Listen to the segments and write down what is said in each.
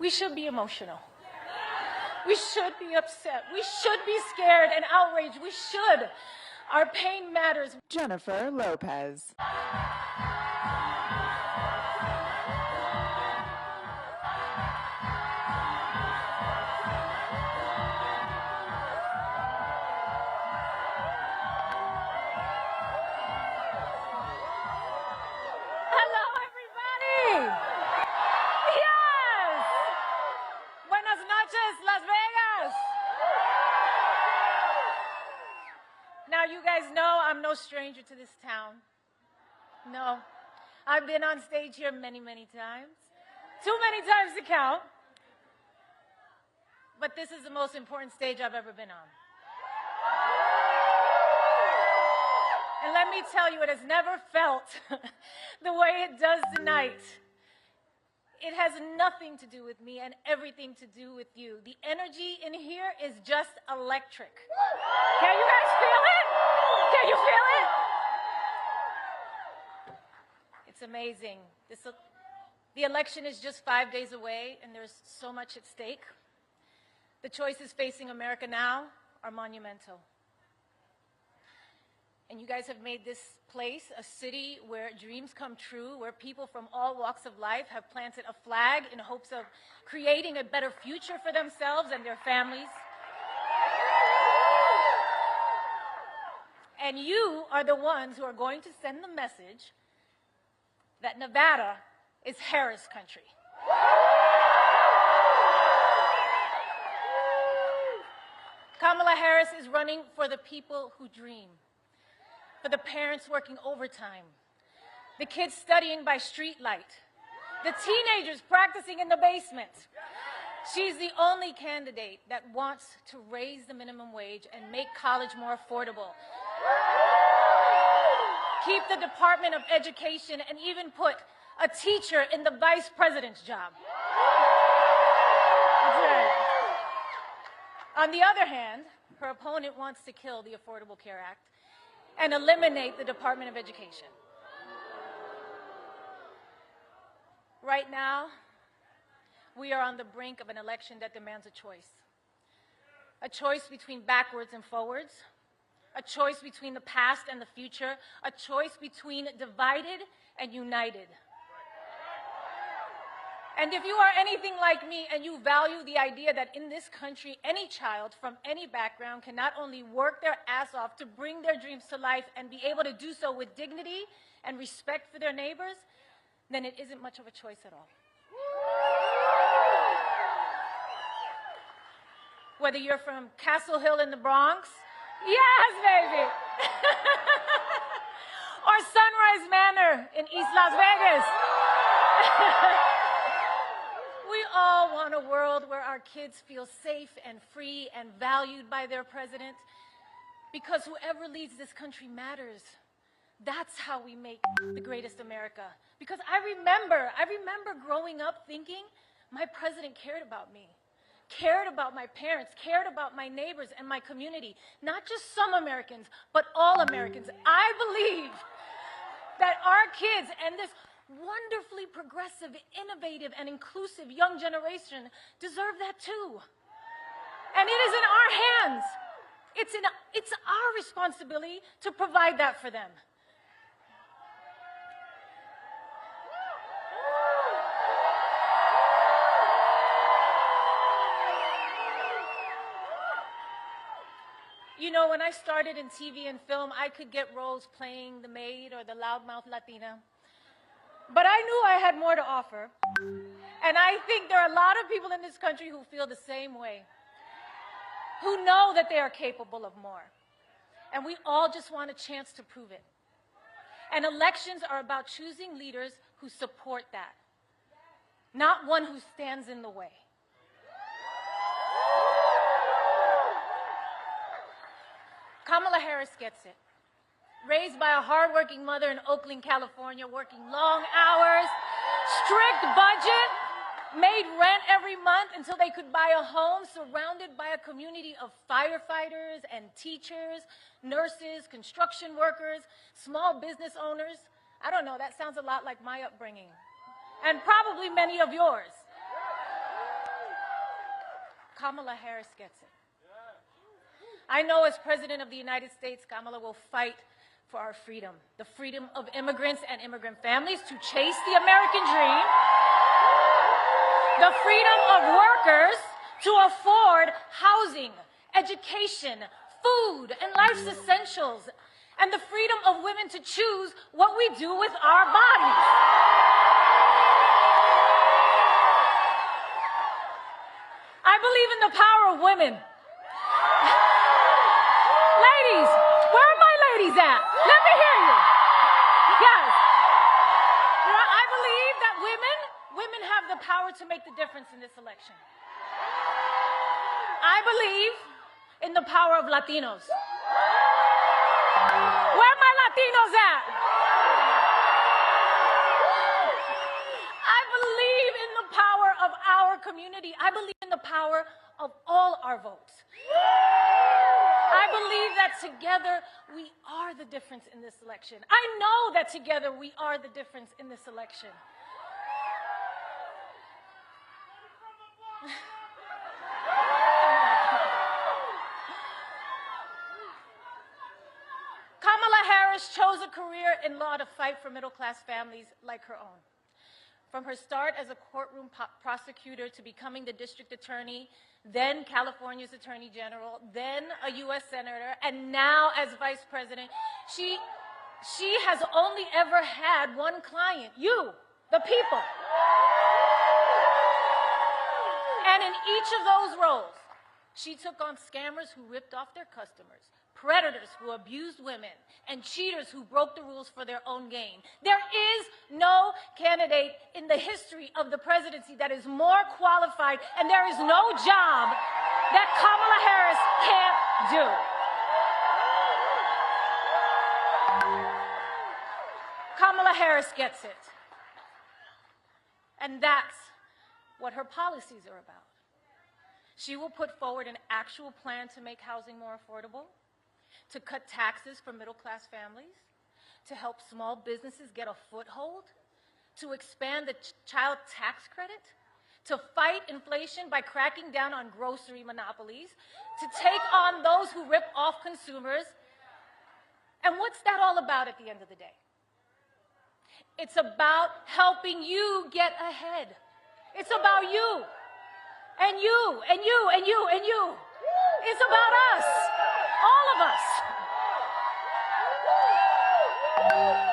We should be emotional. We should be upset. We should be scared and outraged. We should. Our pain matters. Jennifer Lopez. Hello, everybody. Yes. Buenas noches, Las Vegas. Now, you guys know I'm no stranger to this town. No. I've been on stage here many, many times. Too many times to count. But this is the most important stage I've ever been on. And let me tell you, it has never felt the way it does tonight. It has nothing to do with me and everything to do with you. The energy in here is just electric. Can you guys feel it? Can you feel it? It's amazing. The election is just 5 days away, and there's so much at stake. The choices facing America now are monumental. And you guys have made this place a city where dreams come true, where people from all walks of life have planted a flag in hopes of creating a better future for themselves and their families. And you are the ones who are going to send the message that Nevada is Harris country. Kamala Harris is running for the people who dream, for the parents working overtime, the kids studying by streetlight, the teenagers practicing in the basement. She's the only candidate that wants to raise the minimum wage and make college more affordable, keep the Department of Education, and even put a teacher in the vice president's job. That's right. On the other hand, her opponent wants to kill the Affordable Care Act and eliminate the Department of Education. Right now, we are on the brink of an election that demands a choice between backwards and forwards, a choice between the past and the future, a choice between divided and united. And if you are anything like me and you value the idea that in this country, any child from any background can not only work their ass off to bring their dreams to life and be able to do so with dignity and respect for their neighbors, then it isn't much of a choice at all. Whether you're from Castle Hill in the Bronx, yes, baby, or Sunrise Manor in East Las Vegas. We all want a world where our kids feel safe and free and valued by their president, because whoever leads this country matters. That's how we make the greatest America. Because I remember growing up thinking my president cared about me, cared about my parents, cared about my neighbors and my community. Not just some Americans, but all Americans. I believe that our kids and this wonderfully progressive, innovative, and inclusive young generation deserve that too. And it is in our hands. It's our responsibility to provide that for them. You know, when I started in TV and film, I could get roles playing the maid or the loudmouth Latina. But I knew I had more to offer. And I think there are a lot of people in this country who feel the same way, who know that they are capable of more. And we all just want a chance to prove it. And elections are about choosing leaders who support that, not one who stands in the way. Kamala Harris gets it. Raised by a hardworking mother in Oakland, California, working long hours, strict budget, made rent every month until they could buy a home, surrounded by a community of firefighters and teachers, nurses, construction workers, small business owners. I don't know, that sounds a lot like my upbringing, and probably many of yours. Kamala Harris gets it. I know as President of the United States, Kamala will fight for our freedom, the freedom of immigrants and immigrant families to chase the American dream, the freedom of workers to afford housing, education, food, and life's essentials, and the freedom of women to choose what we do with our bodies. I believe in the power of women. Ladies, where are my ladies at? Let me hear you. Yes. I believe that women have the power to make the difference in this election. I believe in the power of Latinos. Where are my Latinos at? I believe in the power of our community. I believe in the power of all our votes. I believe that together we are the difference in this election. I know that together we are the difference in this election. Kamala Harris chose a career in law to fight for middle-class families like her own. From her start as a courtroom prosecutor to becoming the district attorney, then California's attorney general, then a U.S. senator, and now as vice president, she has only ever had one client, you, the people. And in each of those roles, she took on scammers who ripped off their customers, predators who abused women, and cheaters who broke the rules for their own gain. There is no candidate in the history of the presidency that is more qualified, and there is no job that Kamala Harris can't do. Kamala Harris gets it. And that's what her policies are about. She will put forward an actual plan to make housing more affordable, to cut taxes for middle-class families, to help small businesses get a foothold, to expand the child tax credit, to fight inflation by cracking down on grocery monopolies, to take on those who rip off consumers. And what's that all about at the end of the day? It's about helping you get ahead. It's about you, and you, and you, and you, and you. It's about us, all of us.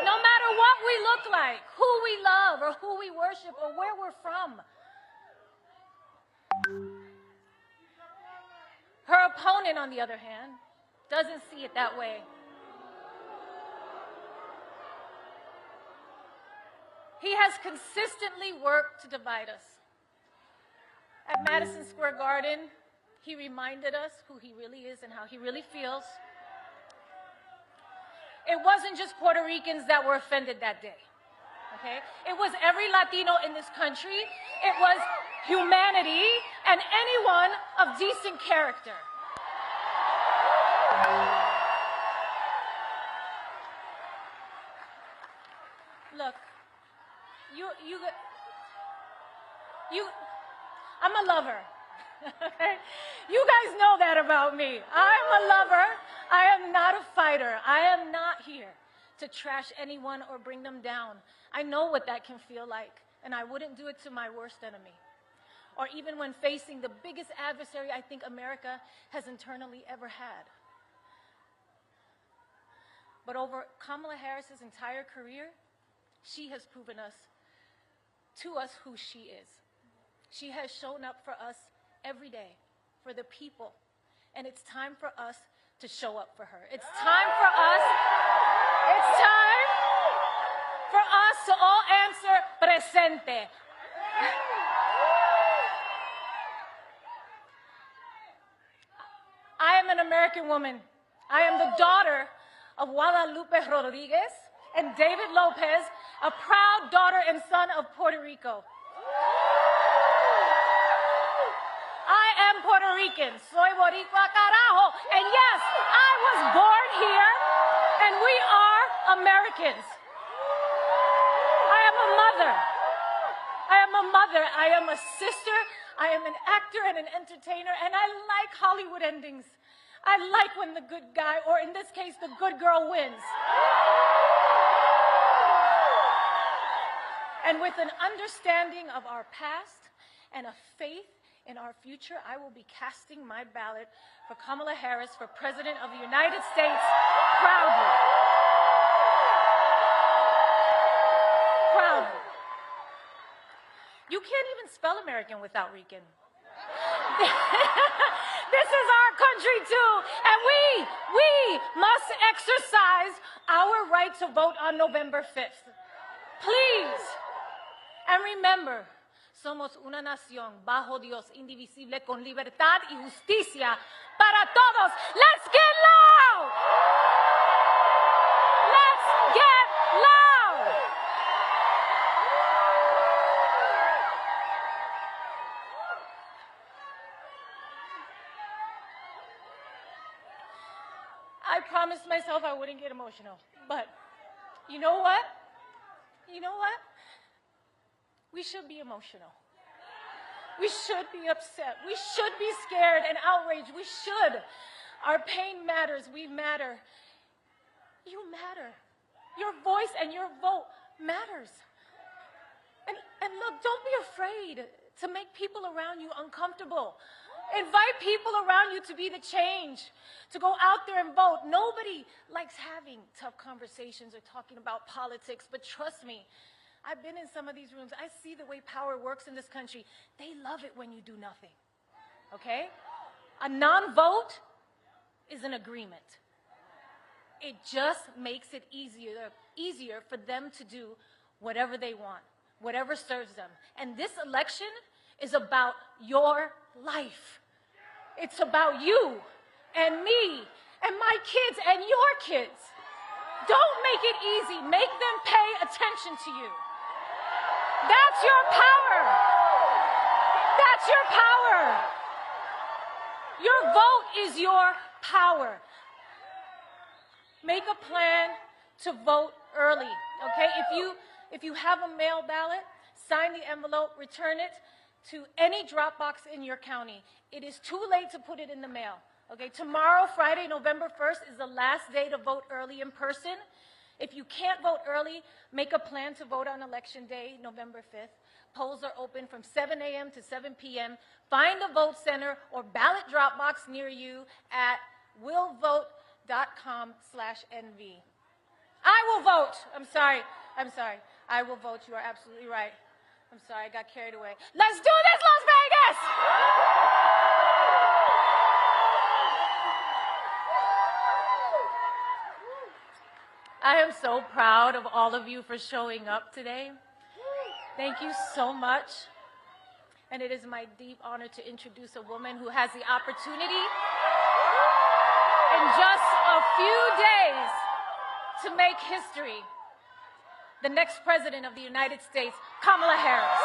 No matter what we look like, who we love, or who we worship, or where we're from. Her opponent, on the other hand, doesn't see it that way. He has consistently worked to divide us. At Madison Square Garden, he reminded us who he really is and how he really feels. It wasn't just Puerto Ricans that were offended that day, okay? It was every Latino in this country. It was humanity and anyone of decent character. Look, I'm a lover. You guys know that about me. I'm a lover. I am not a fighter. I am not here to trash anyone or bring them down. I know what that can feel like, and I wouldn't do it to my worst enemy, or even when facing the biggest adversary I think America has internally ever had. But over Kamala Harris's entire career, she has proven to us who she is. She has shown up for us every day, for the people, and it's time for us to show up for her. It's time for us to all answer presente. I am an American woman. I am the daughter of Guadalupe Rodriguez and David Lopez, a proud daughter and son of Puerto Rico. I am Puerto Rican. Soy boricua carajo. And yes, I was born here, and we are Americans. I am a mother. I am a sister. I am an actor and an entertainer, and I like Hollywood endings. I like when the good guy, or in this case, the good girl wins. And with an understanding of our past and a faith in our future, I will be casting my ballot for Kamala Harris for President of the United States proudly. Proudly. You can't even spell American without Rican. This is our country too, and we must exercise our right to vote on November 5th. Please. And remember, somos una nación bajo Dios, indivisible, con libertad y justicia para todos. Let's get loud! Let's get loud! I promised myself I wouldn't get emotional, but you know what? You know what? We should be emotional. We should be upset. We should be scared and outraged. We should. Our pain matters. We matter. You matter. Your voice and your vote matters. And look, don't be afraid to make people around you uncomfortable. Invite people around you to be the change, to go out there and vote. Nobody likes having tough conversations or talking about politics, but trust me, I've been in some of these rooms. I see the way power works in this country. They love it when you do nothing, okay? A non-vote is an agreement. It just makes it easier for them to do whatever they want, whatever serves them. And this election is about your life. It's about you and me and my kids and your kids. Don't make it easy. Make them pay attention to you. That's your power. That's your power. Your vote is your power. Make a plan to vote early, okay? If you have a mail ballot, sign the envelope, return it to any drop box in your county. It is too late to put it in the mail, okay? Tomorrow, Friday, November 1st, is the last day to vote early in person. If you can't vote early, make a plan to vote on Election Day, November 5th. Polls are open from 7 a.m. to 7 p.m. Find a vote center or ballot drop box near you at willvote.com/NV. I will vote. I'm sorry. I will vote. You are absolutely right. I'm sorry, I got carried away. Let's do this, Las Vegas! I am so proud of all of you for showing up today. Thank you so much. And it is my deep honor to introduce a woman who has the opportunity in just a few days to make history. The next president of the United States, Kamala Harris.